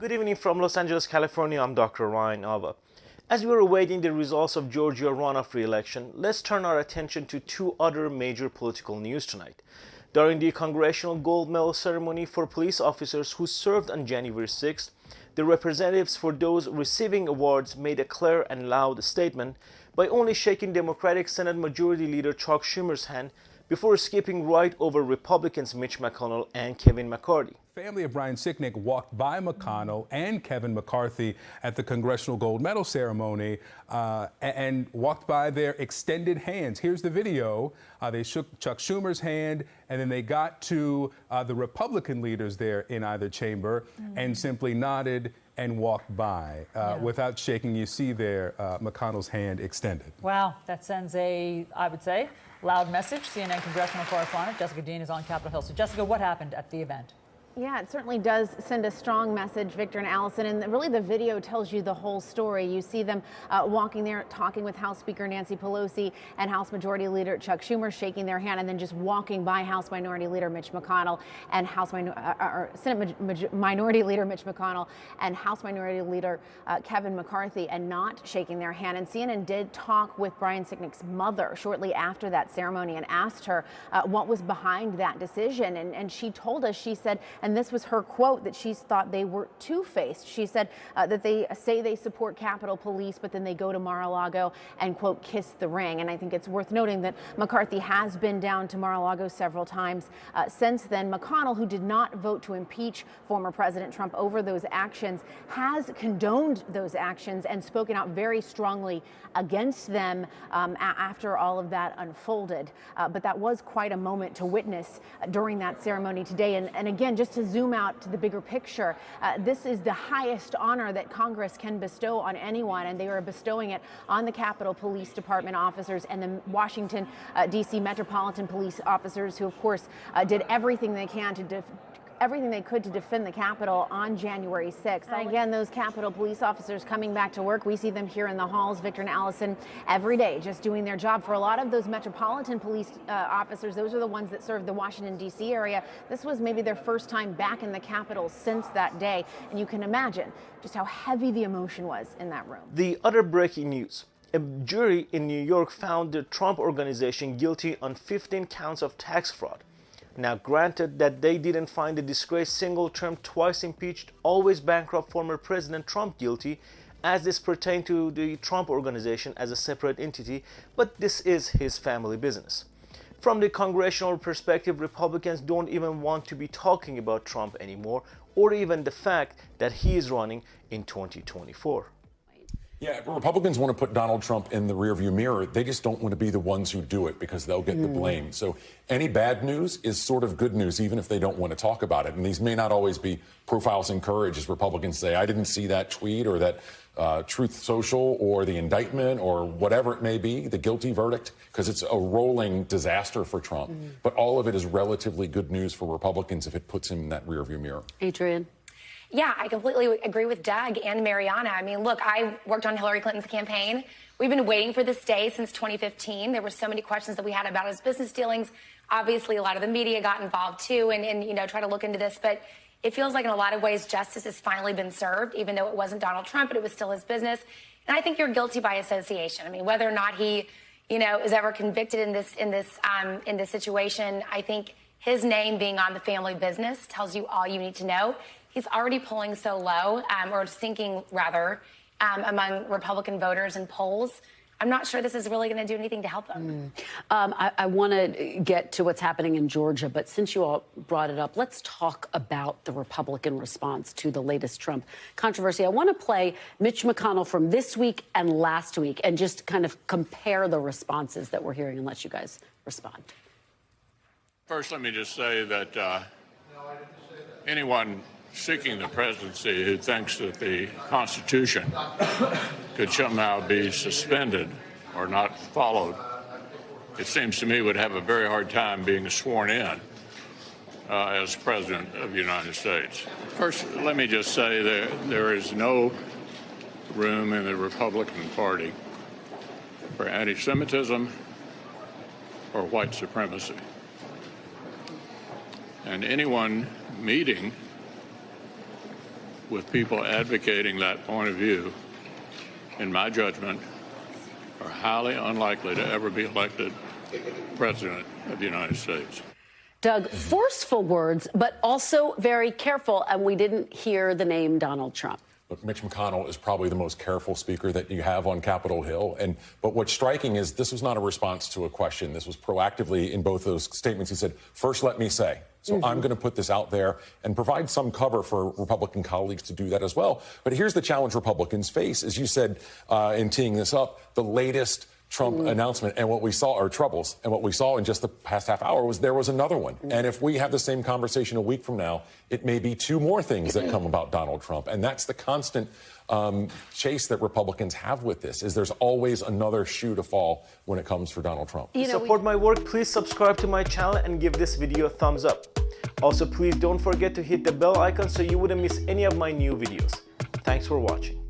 Good evening from Los Angeles, California. I'm Dr. Ryan Ava. As we are awaiting the results of Georgia runoff re-election, let's turn our attention to two other major political news tonight. During the congressional gold medal ceremony for police officers who served on January 6th, the representatives for those receiving awards made a clear and loud statement by only shaking Democratic Senate Majority Leader Chuck Schumer's hand before skipping right over Republicans Mitch McConnell and Kevin McCarthy. Family of Brian Sicknick walked by McConnell and Kevin McCarthy at the congressional gold medal ceremony and walked by their extended hands. Here's the video. They shook Chuck Schumer's hand, and then they got to the Republican leaders there in either chamber and simply nodded and walked by without shaking. You see there McConnell's hand extended. Wow, that sends I would say, loud message. CNN congressional correspondent Jessica Dean is on Capitol Hill. So Jessica, what happened at the event? Yeah, it certainly does send a strong message, Victor and Allison, and really the video tells you the whole story. You see them walking there, talking with House Speaker Nancy Pelosi and House Majority Leader Chuck Schumer, shaking their hand, and then just walking by House Minority Leader Mitch McConnell and Senate Minority Leader Mitch McConnell and House Minority Leader Kevin McCarthy, and not shaking their hand. And CNN did talk with Brian Sicknick's mother shortly after that ceremony and asked her what was behind that decision. And she told us, she said, and this was her quote, that she thought they were two-faced. She said that they say they support Capitol Police, but then they go to Mar-a-Lago and, quote, kiss the ring. And I think it's worth noting that McCarthy has been down to Mar-a-Lago several times since then. McConnell, who did not vote to impeach former President Trump over those actions, has condoned those actions and spoken out very strongly against them after all of that unfolded. But that was quite a moment to witness during that ceremony today. And again, just to zoom out to the bigger picture, this is the highest honor that Congress can bestow on anyone, and they are bestowing it on the Capitol Police Department officers and the Washington, D.C. Metropolitan Police officers, who, of course, did everything they could to defend the Capitol on January 6th. And again, those Capitol Police officers coming back to work, we see them here in the halls, Victor and Allison, every day, just doing their job. For a lot of those Metropolitan Police officers, those are the ones that serve the Washington, D.C. area. This was maybe their first time back in the Capitol since that day. And you can imagine just how heavy the emotion was in that room. The other breaking news. A jury in New York found the Trump Organization guilty on 15 counts of tax fraud. Now, granted that they didn't find the disgraced single-term, twice impeached, always bankrupt former President Trump guilty, as this pertained to the Trump Organization as a separate entity, but this is his family business. From the congressional perspective, Republicans don't even want to be talking about Trump anymore, or even the fact that he is running in 2024. Yeah, Republicans want to put Donald Trump in the rearview mirror. They just don't want to be the ones who do it because they'll get the blame. So any bad news is sort of good news, even if they don't want to talk about it. And these may not always be profiles in courage, as Republicans say. I didn't see that tweet or that Truth Social or the indictment or whatever it may be, the guilty verdict, because it's a rolling disaster for Trump. But all of it is relatively good news for Republicans if it puts him in that rearview mirror. Adrian. Yeah, I completely agree with Doug and Mariana. I mean, look, I worked on Hillary Clinton's campaign. We've been waiting for this day since 2015. There were so many questions that we had about his business dealings. Obviously, a lot of the media got involved, too, and you know, try to look into this. But it feels like in a lot of ways justice has finally been served, even though it wasn't Donald Trump, but it was still his business. And I think you're guilty by association. I mean, whether or not he, you know, is ever convicted in this situation, I think his name being on the family business tells you all you need to know. He's already polling so low, or sinking rather, among Republican voters in polls. I'm not sure this is really going to do anything to help them. I want to get to what's happening in Georgia, but since you all brought it up, let's talk about the Republican response to the latest Trump controversy. I want to play Mitch McConnell from this week and last week and just kind of compare the responses that we're hearing and let you guys respond. First, let me just say that anyone seeking the presidency who thinks that the Constitution could somehow be suspended or not followed, it seems to me would have a very hard time being sworn in as President of the United States. First, let me just say that there is no room in the Republican Party for anti-Semitism or white supremacy. And anyone meeting with people advocating that point of view, in my judgment, are highly unlikely to ever be elected president of the United States. Doug, forceful words, but also very careful, and we didn't hear the name Donald Trump. Look, Mitch McConnell is probably the most careful speaker that you have on Capitol Hill. But what's striking is this was not a response to a question. This was proactively in both those statements. He said, first, let me say. So I'm going to put this out there and provide some cover for Republican colleagues to do that as well. But here's the challenge Republicans face. As you said in teeing this up, the latest Trump announcement and what we saw are troubles. And what we saw in just the past half hour was there was another one. And if we have the same conversation a week from now, it may be two more things that come about Donald Trump. And that's the constant chase that Republicans have with this, is there's always another shoe to fall when it comes for Donald Trump. To support my work, please subscribe to my channel and give this video a thumbs up. Also, please don't forget to hit the bell icon so you wouldn't miss any of my new videos. Thanks for watching.